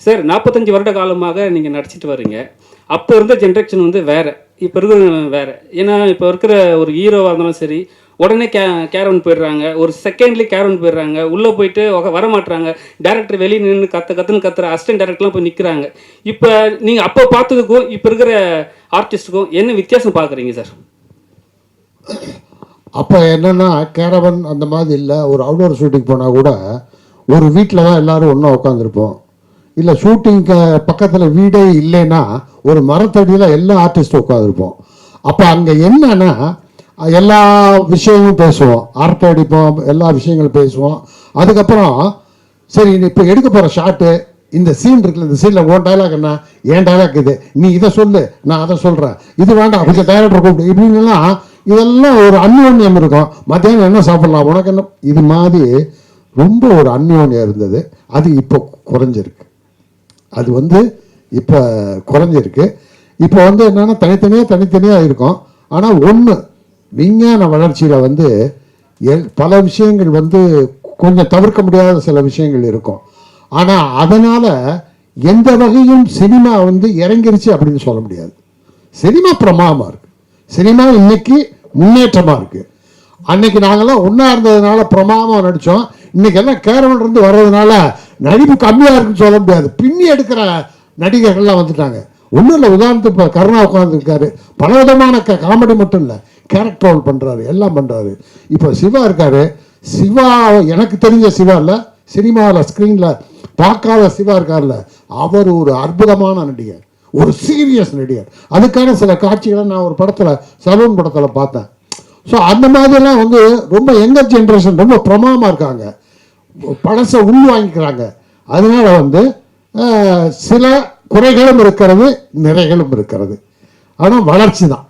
Sir 45 வருட காலமாக நீங்கள் நடிச்சிட்டு வர்றீங்க. அப்போ இருந்த ஜென்ரேஷன் வந்து வேறு, இப்போ இருக்கிற வேறு. ஏன்னா இப்போ இருக்கிற ஒரு ஹீரோவாக இருந்தாலும் சரி, உடனே கேரவன் போயிடுறாங்க, ஒரு செகண்ட்லேயே கேரவன் போயிடுறாங்க, உள்ளே போயிட்டு வரமாட்டுறாங்க, டேரக்டர் வெளியே நின்று கத்துன்னு கத்துற அசிஸ்டன்ட் டேரக்டர்லாம் போய் நிற்கிறாங்க. இப்போ நீங்கள் அப்போ பார்த்ததுக்கும் இப்போ இருக்கிற ஆர்டிஸ்ட்டுக்கும் என்ன வித்தியாசம் பார்க்குறீங்க சார்? அப்போ என்னென்னா கேரவன் அந்த மாதிரி இல்லை. ஒரு அவுடோர் ஷூட்டிங் போனால் கூட ஒரு வீட்டில் தான் எல்லோரும் ஒன்றா உட்காந்துருப்போம். இல்லை ஷூட்டிங்க்கு பக்கத்தில் வீடே இல்லைன்னா ஒரு மரத்தடியில் எல்லா ஆர்டிஸ்ட்டும் உட்காந்துருப்போம். அப்போ அங்கே என்னன்னா எல்லா விஷயங்களும் பேசுவோம், அரட்டை அடிப்போம், எல்லா விஷயங்களும் பேசுவோம். அதுக்கப்புறம் சரி இப்போ எடுக்க போகிற ஷாட்டு இந்த சீன் இருக்குல்ல, இந்த சீனில் உன் டைலாக் என்ன, என் டைலாக் இது, நீ இதை சொல்லு, நான் அதை சொல்கிறேன், இது வேண்டாம் கொஞ்சம் டைரக்டர் கூப்பிடு, இப்படின்லாம் இதெல்லாம் ஒரு அந்யோன்யம் இருக்கும். மத்தியானம் என்ன சாப்பிட்லாம், உனக்கு என்ன, இது மாதிரி ரொம்ப ஒரு அந்யோன்யம் இருந்தது. அது இப்போ குறைஞ்சிருக்கு. அது வந்து இப்போ குறைஞ்சிருக்கு. இப்போ வந்து என்னென்னா தனித்தனியாக இருக்கும். ஆனால் ஒன்று, விஞ்ஞான வளர்ச்சியில் வந்து பல விஷயங்கள் வந்து கொஞ்சம் தவிர்க்க முடியாத சில விஷயங்கள் இருக்கும். ஆனால் அதனால் எந்த வகையும் சினிமா வந்து இறங்கிருச்சு அப்படின்னு சொல்ல முடியாது. சினிமா பிரமாதமாக இருக்குது. சினிமா இன்னைக்கு முன்னேற்றமாக இருக்குது. அன்னைக்கு நாங்கள்லாம் ஒன்றா இருந்ததுனால பிரமாதமாக நடித்தோம். இன்னைக்கு எல்லாம் கேரவன்லேருந்து வர்றதுனால நடிப்பு கம்மியாக இருக்குன்னு சொல்ல முடியாது. பின்னி எடுக்கிற நடிகர்கள்லாம் வந்துட்டாங்க. ஒன்றும் இல்லை, உதாரணத்துக்கு இப்போ கருணா உட்காந்துருக்காரு, பல விதமான காமெடி மட்டும் இல்லை, கேரக்டர் ரோல் பண்ணுறாரு, எல்லாம் பண்ணுறாரு. இப்போ சிவா இருக்காரு. சிவா எனக்கு தெரிஞ்ச சிவா இல்லை, சினிமாவில் ஸ்க்ரீனில் பார்க்காத சிவா இருக்கார்ல, அவர் ஒரு அற்புதமான நடிகர், ஒரு சீரியஸ் நடிகர். அதுக்கான சில காட்சிகளை நான் ஒரு படத்தில், சலூன் படத்தில் பார்த்தேன். ஸோ அந்த மாதிரிலாம் வந்து ரொம்ப யங்கர் ஜென்ரேஷன் ரொம்ப பிரமாதமாக இருக்காங்க, பழசை உள்வாங்கிக்கிறாங்க. அதனால வந்து சில குறைகளும் இருக்கிறது, நிறைகளும் இருக்கிறது. ஆனால் வளர்ச்சி தான்.